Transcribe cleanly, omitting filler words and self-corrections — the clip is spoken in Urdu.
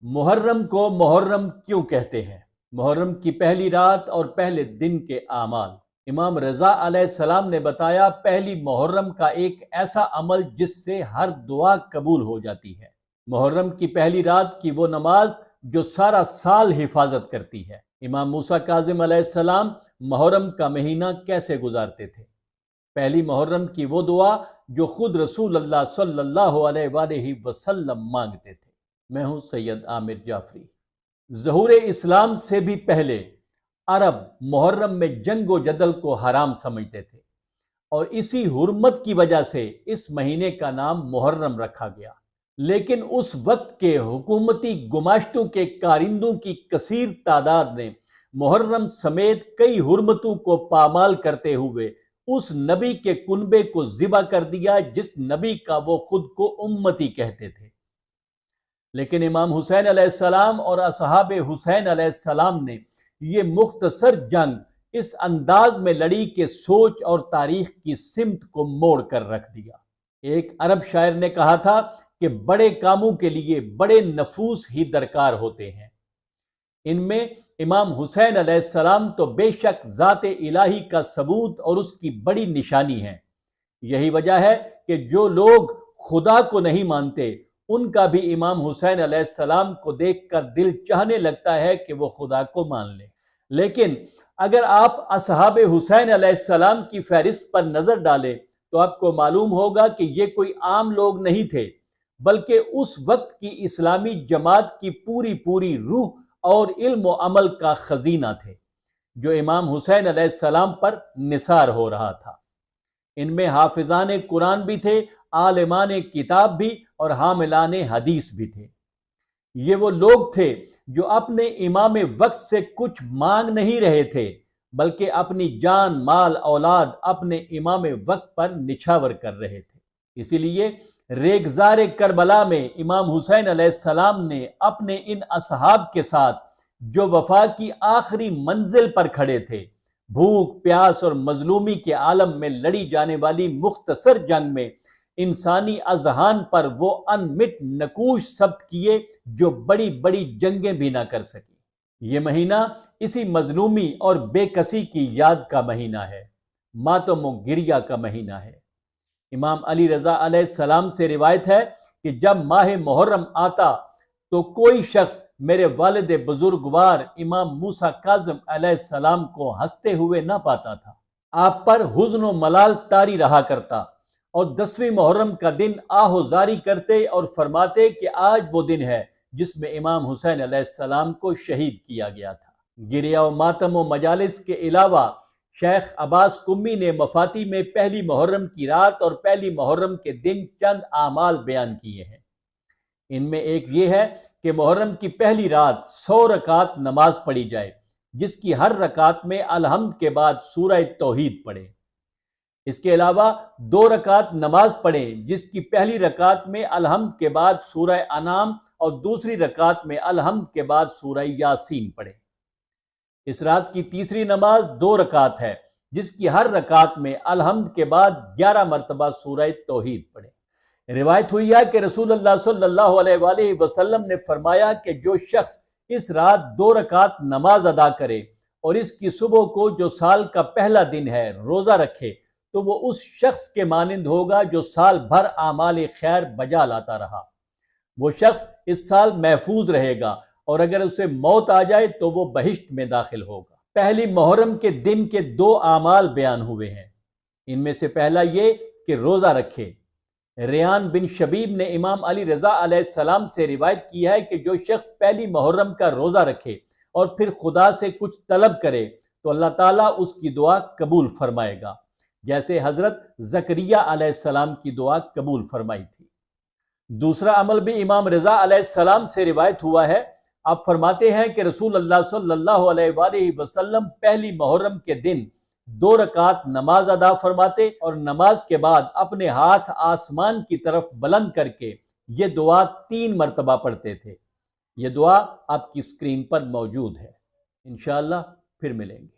محرم کو محرم کیوں کہتے ہیں؟ محرم کی پہلی رات اور پہلے دن کے اعمال۔ امام رضا علیہ السلام نے بتایا، پہلی محرم کا ایک ایسا عمل جس سے ہر دعا قبول ہو جاتی ہے۔ محرم کی پہلی رات کی وہ نماز جو سارا سال حفاظت کرتی ہے۔ امام موسیٰ کاظم علیہ السلام محرم کا مہینہ کیسے گزارتے تھے؟ پہلی محرم کی وہ دعا جو خود رسول اللہ صلی اللہ علیہ وآلہ وسلم مانگتے تھے۔ میں ہوں سید عامر جعفری۔ ظہور اسلام سے بھی پہلے عرب محرم میں جنگ و جدل کو حرام سمجھتے تھے، اور اسی حرمت کی وجہ سے اس مہینے کا نام محرم رکھا گیا۔ لیکن اس وقت کے حکومتی گماشتوں کے کارندوں کی کثیر تعداد نے محرم سمیت کئی حرمتوں کو پامال کرتے ہوئے اس نبی کے کنبے کو ذبح کر دیا جس نبی کا وہ خود کو امتی کہتے تھے۔ لیکن امام حسین علیہ السلام اور اصحاب حسین علیہ السلام نے یہ مختصر جنگ اس انداز میں لڑی کہ سوچ اور تاریخ کی سمت کو موڑ کر رکھ دیا۔ ایک عرب شاعر نے کہا تھا کہ بڑے کاموں کے لیے بڑے نفوس ہی درکار ہوتے ہیں۔ ان میں امام حسین علیہ السلام تو بے شک ذات الہی کا ثبوت اور اس کی بڑی نشانی ہے۔ یہی وجہ ہے کہ جو لوگ خدا کو نہیں مانتے ان کا بھی امام حسین علیہ السلام کو دیکھ کر دل چاہنے لگتا ہے کہ وہ خدا کو مان لیں۔ لیکن اگر آپ اصحاب حسین علیہ السلام کی فہرست پر نظر ڈالیں تو آپ کو معلوم ہوگا کہ یہ کوئی عام لوگ نہیں تھے، بلکہ اس وقت کی اسلامی جماعت کی پوری روح اور علم و عمل کا خزینہ تھے، جو امام حسین علیہ السلام پر نثار ہو رہا تھا۔ ان میں حافظان قرآن بھی تھے، عالمان کتاب بھی اور حاملان حدیث بھی تھے۔ یہ وہ لوگ تھے جو اپنے امام وقت سے کچھ مانگ نہیں رہے تھے، بلکہ اپنی جان مال اولاد اپنے امام وقت پر نچھاور کر رہے تھے۔ اسی لیے ریگزار کربلا میں امام حسین علیہ السلام نے اپنے ان اصحاب کے ساتھ جو وفا کی آخری منزل پر کھڑے تھے، بھوک پیاس اور مظلومی کے عالم میں لڑی جانے والی مختصر جنگ میں انسانی اذہان پر وہ انمٹ نقوش ثبت کیے جو بڑی جنگیں بھی نہ کر سکی۔ یہ مہینہ اسی مظلومی اور بے کسی کی یاد کا مہینہ ہے، ماتم و گریہ کا مہینہ ہے۔ امام علی رضا علیہ السلام سے روایت ہے کہ جب ماہ محرم آتا تو کوئی شخص میرے والد بزرگوار امام موسیٰ کاظم علیہ السلام کو ہنستے ہوئے نہ پاتا تھا۔ آپ پر حزن و ملال طاری رہا کرتا، اور 10ویں محرم کا دن آہ و زاری کرتے اور فرماتے کہ آج وہ دن ہے جس میں امام حسین علیہ السلام کو شہید کیا گیا تھا۔ گریہ و ماتم و مجالس کے علاوہ شیخ عباس قمی نے مفاتی میں پہلی محرم کی رات اور پہلی محرم کے دن چند اعمال بیان کیے ہیں۔ ان میں ایک یہ ہے کہ محرم کی پہلی رات 100 رکعت نماز پڑھی جائے، جس کی ہر رکعت میں الحمد کے بعد سورہ توحید پڑھے۔ اس کے علاوہ 2 رکعت نماز پڑھیں جس کی پہلی رکعت میں الحمد کے بعد سورہ انعام اور دوسری رکعت میں الحمد کے بعد سورہ یاسین پڑھیں۔ اس رات کی تیسری نماز 2 رکعت ہے جس کی ہر رکعت میں الحمد کے بعد 11 مرتبہ سورہ توحید پڑھیں۔ روایت ہوئی ہے کہ رسول اللہ صلی اللہ علیہ وآلہ وسلم نے فرمایا کہ جو شخص اس رات 2 رکعت نماز ادا کرے اور اس کی صبح کو جو سال کا پہلا دن ہے روزہ رکھے تو وہ اس شخص کے مانند ہوگا جو سال بھر اعمال خیر بجا لاتا رہا۔ وہ شخص اس سال محفوظ رہے گا، اور اگر اسے موت آ جائے تو وہ بہشت میں داخل ہوگا۔ پہلی محرم کے دن کے 2 اعمال بیان ہوئے ہیں۔ ان میں سے پہلا یہ کہ روزہ رکھے۔ ریان بن شبیب نے امام علی رضا علیہ السلام سے روایت کی ہے کہ جو شخص پہلی محرم کا روزہ رکھے اور پھر خدا سے کچھ طلب کرے تو اللہ تعالیٰ اس کی دعا قبول فرمائے گا، جیسے حضرت زکریہ علیہ السلام کی دعا قبول فرمائی تھی۔ دوسرا عمل بھی امام رضا علیہ السلام سے روایت ہوا ہے۔ آپ فرماتے ہیں کہ رسول اللہ صلی اللہ علیہ وآلہ وسلم پہلی محرم کے دن 2 رکعت نماز ادا فرماتے اور نماز کے بعد اپنے ہاتھ آسمان کی طرف بلند کر کے یہ دعا 3 مرتبہ پڑھتے تھے۔ یہ دعا آپ کی اسکرین پر موجود ہے۔ انشاءاللہ پھر ملیں گے۔